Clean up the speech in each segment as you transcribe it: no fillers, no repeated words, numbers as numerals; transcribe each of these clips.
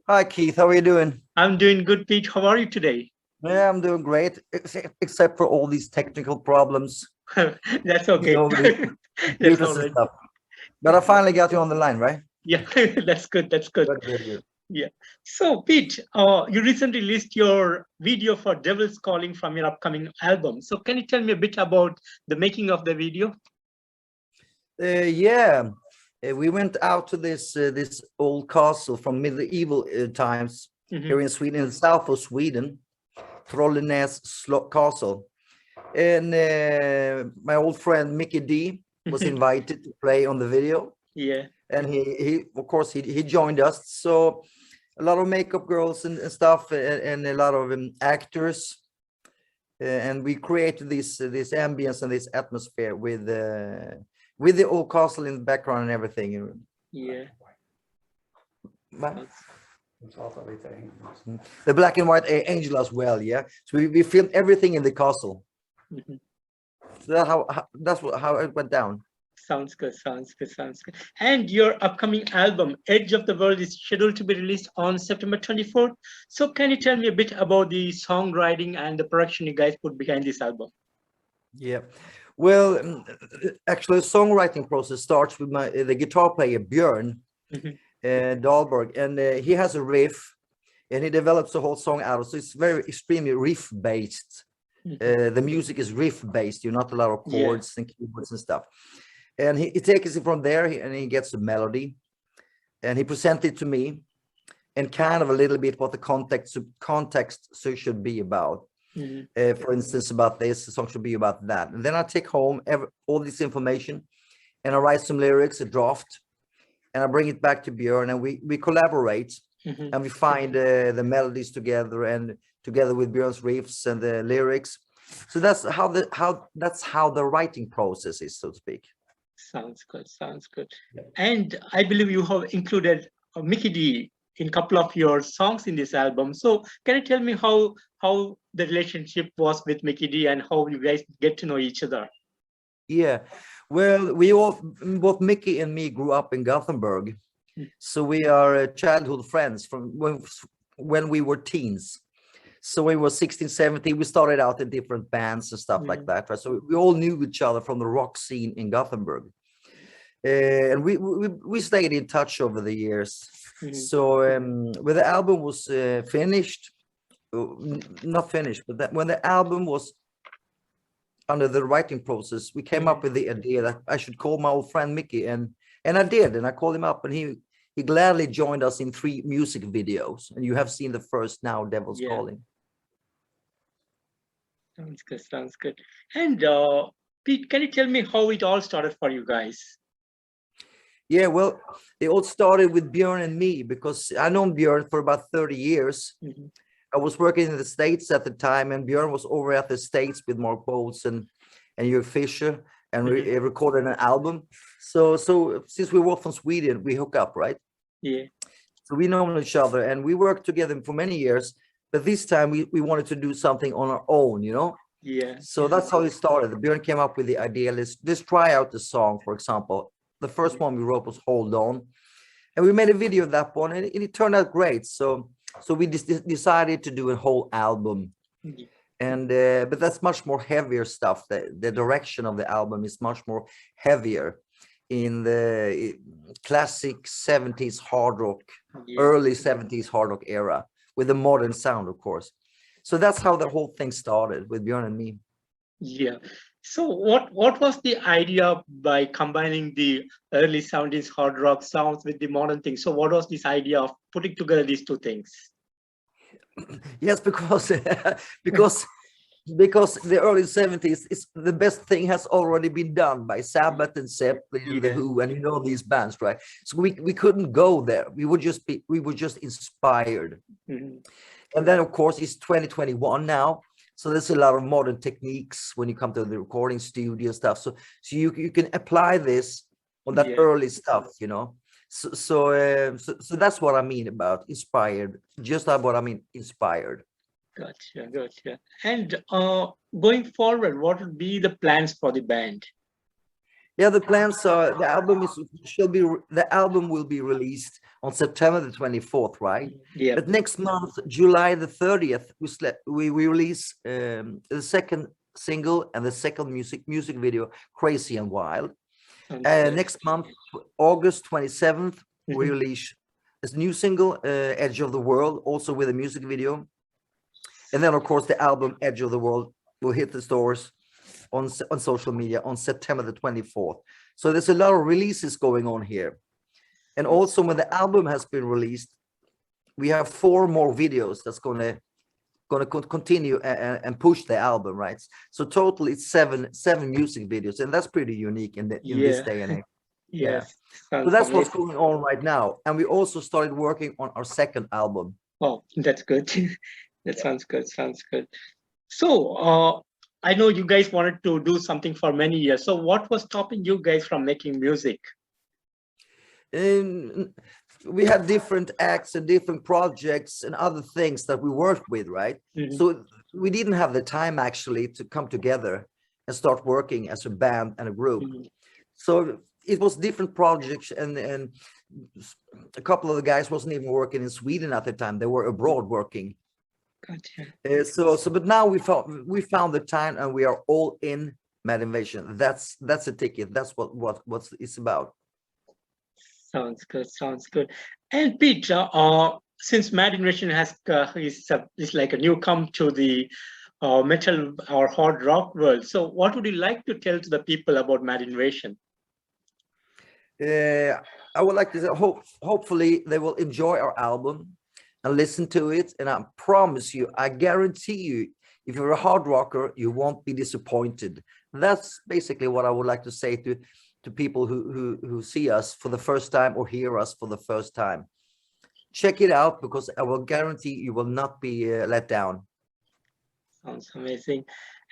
Hi Keith, how are you doing? I'm doing good, Pete. How are you today? Yeah, I'm doing great, except for all these technical problems, That's okay. with the That's computers all and right. stuff. But I finally got you on the line, right? Yeah, that's good. That's good. Good, good, good. Yeah. So, Pete, you recently released your video for Devil's Calling from your upcoming album. So, can you tell me a bit about the making of the video? Yeah, we went out to this old castle from medieval times Hmm. here in Sweden, in the south of Sweden, Trollenäs Castle. And my old friend Mickey D was invited to play on the video, Yeah. and he of course he joined us. So a lot of makeup girls and stuff, and a lot of actors, and we created this ambience and this atmosphere with the old castle in the background and everything. Yeah. Ma- The black and white angel as well, yeah. So we filmed everything in the castle. Mhm. So how it went down. Sounds good. Sounds good. Sounds good. And your upcoming album, Edge of the World, is scheduled to be released on September 24th. So, can you tell me a bit about the songwriting and the production you guys put behind this album? Yeah, well, actually, the songwriting process starts with the guitar player Björn Mhm. Dahlberg, and he has a riff, and he develops the whole song out of. So it's very extremely riff based. Mhm. The music is riff based. You're not a lot of Yeah. chords and keyboards and stuff. And he takes it from there, and he gets a melody, and he presents it to me, and kind of a little bit what the context so should be about. Mhm. For instance, about this, the song should be about that. And then I take home all this information, and I write some lyrics, a draft, and I bring it back to Björn, and we collaborate, Mhm. and we find the melodies together, and together with Björn's riffs and the lyrics. So that's how the writing process is, so to speak. Sounds good. Sounds good. Yeah. And I believe you have included Mickey D in a couple of your songs in this album. So, can you tell me how the relationship was with Mickey D and how you guys get to know each other? Yeah, well, we all, both Mickey and me, grew up in Gothenburg, Mm. so we are childhood friends from when we were teens. So we were 16, 17, we started out in different bands and stuff like Mm. that, right? So we all knew each other from the rock scene in Gothenburg. And we stayed in touch over the years. Mhm. So when the album was finished, not finished, but when the album was under the writing process, we came up with the idea that I should call my old friend Mickey, and I did, and I called him up, and he gladly joined us in 3 music videos, and you have seen the first now, Devil's Yeah. Calling. Sounds good. Sounds good. And Pete, can you tell me how it all started for you guys? Yeah, well, it all started with Björn and me, because I known Björn for about 30 years. Mhm. I was working in the States at the time, and Björn was over at the States with Mark Bolts and Jörg Fischer, and we recorded an album. So since we were from Sweden, we hook up, right? Yeah. So we know each other, and we worked together for many years. But this time we wanted to do something on our own, you know? Yeah. So that's how it started. Björn came up with the idea, let's try out the song, for example. The first one we wrote was Hold On. And we made a video of that one, and it turned out great. So we decided to do a whole album. Mhm. And but that's much more heavier stuff. The direction of the album is much more heavier in the classic 70s hard rock, Yeah. early 70s hard rock era, with a modern sound, of course. So that's how the whole thing started with Björn and me. Yeah. So what was the idea by combining the early 70s hard rock sounds with the modern things? So what was this idea of putting together these two things? Yes, because because the early 70s is the best thing has already been done by Sabbath and Zeppelin and the Yeah. Who, and you know these bands, right? So we couldn't go there. We were just inspired. Mhm. And then of course it's 2021 now. So there's a lot of modern techniques when you come to the recording studio stuff. So you can apply this on that Yeah. early stuff, you know. So that's what I mean about inspired. Just like what I mean inspired. Gotcha, gotcha. And going forward, what would be the plans for the band? Yeah, the plans are the album will be released on September the 24th, right? Yeah. But next month, July the 30th, we release the second single and the second music video, Crazy and Wild. Next month, August 27th, we release this new single, Edge of the World, also with a music video. And then, of course, the album Edge of the World will hit the stores on social media on September the 24th. So there's a lot of releases going on here. And also when the album has been released, we have 4 more videos that's going to continue and push the album, right? So total it's seven music videos, and that's pretty unique in this day and age. Yes. So that's what's going on right now. And we also started working on our second album. Oh, that's good. That sounds good. Sounds good. So I know you guys wanted to do something for many years. So what was stopping you guys from making music? We had different acts and different projects and other things that we worked with, right? So we didn't have the time actually to come together and start working as a band and a group. So it was different projects, and a couple of the guys wasn't even working in Sweden at the time. They were abroad working. Gotcha. But now we found the time, and we are all in Mad Invasion. That's a ticket. That's what it's about. Sounds good. Sounds good. And Pete, since Mad Invasion is like a newcomer to the metal or hard rock world, so what would you like to tell to the people about Mad Invasion? I would like to say, hopefully they will enjoy our album and listen to it. And I promise you, I guarantee you, if you're a hard rocker, you won't be disappointed. That's basically what I would like to say to people who see us for the first time or hear us for the first time. Check it out, because I will guarantee you will not be let down. Sounds amazing.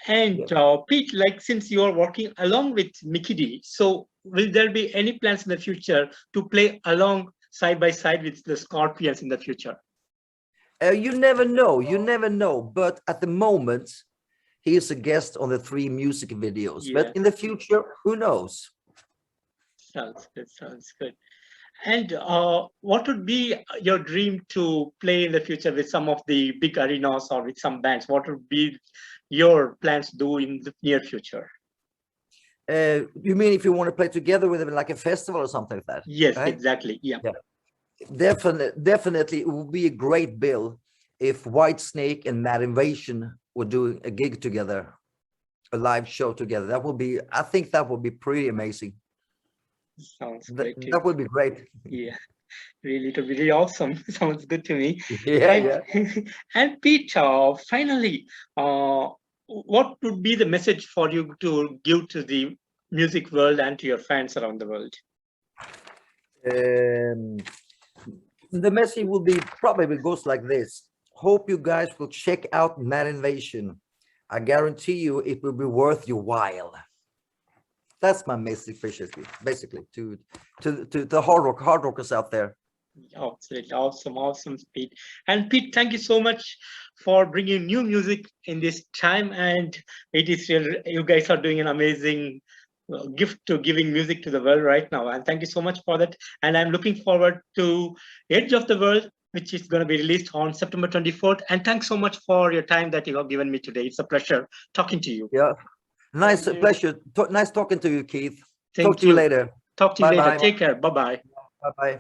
And Pete, like, since you are working along with Mickey D, so will there be any plans in the future to play along side by side with the Scorpions in the future? You never know. But at the moment, he is a guest on the 3 music videos. Yeah. But in the future, who knows? Sounds good. Sounds good. And what would be your dream to play in the future with some of the big arenas or with some bands? What would be your plans to do in the near future? You mean if you want to play together with them like a festival or something like that? Yes, right? exactly. Yeah. Definitely, it would be a great bill if Whitesnake and Mad Invasion were doing a gig together, a live show together. I think that would be pretty amazing. Sounds great. That would be great. Yeah, really, it would be really awesome. Sounds good to me. Yeah. And Pete, finally, what would be the message for you to give to the music world and to your fans around the world? The message will be probably goes like this. Hope you guys will check out Mad Invasion. I guarantee you it will be worth your while. That's my message, basically, to the hard rockers out there. Absolutely awesome, Pete. And Pete, thank you so much for bringing new music in this time. And it is really, you guys are doing an amazing gift to giving music to the world right now. And thank you so much for that. And I'm looking forward to Edge of the World, which is going to be released on September 24th. And thanks so much for your time that you have given me today. It's a pleasure talking to you. Yeah. Nice pleasure. Nice talking to you, Keith. Talk to you later. Talk to you later. Bye-bye. Take care. Bye-bye. Bye-bye.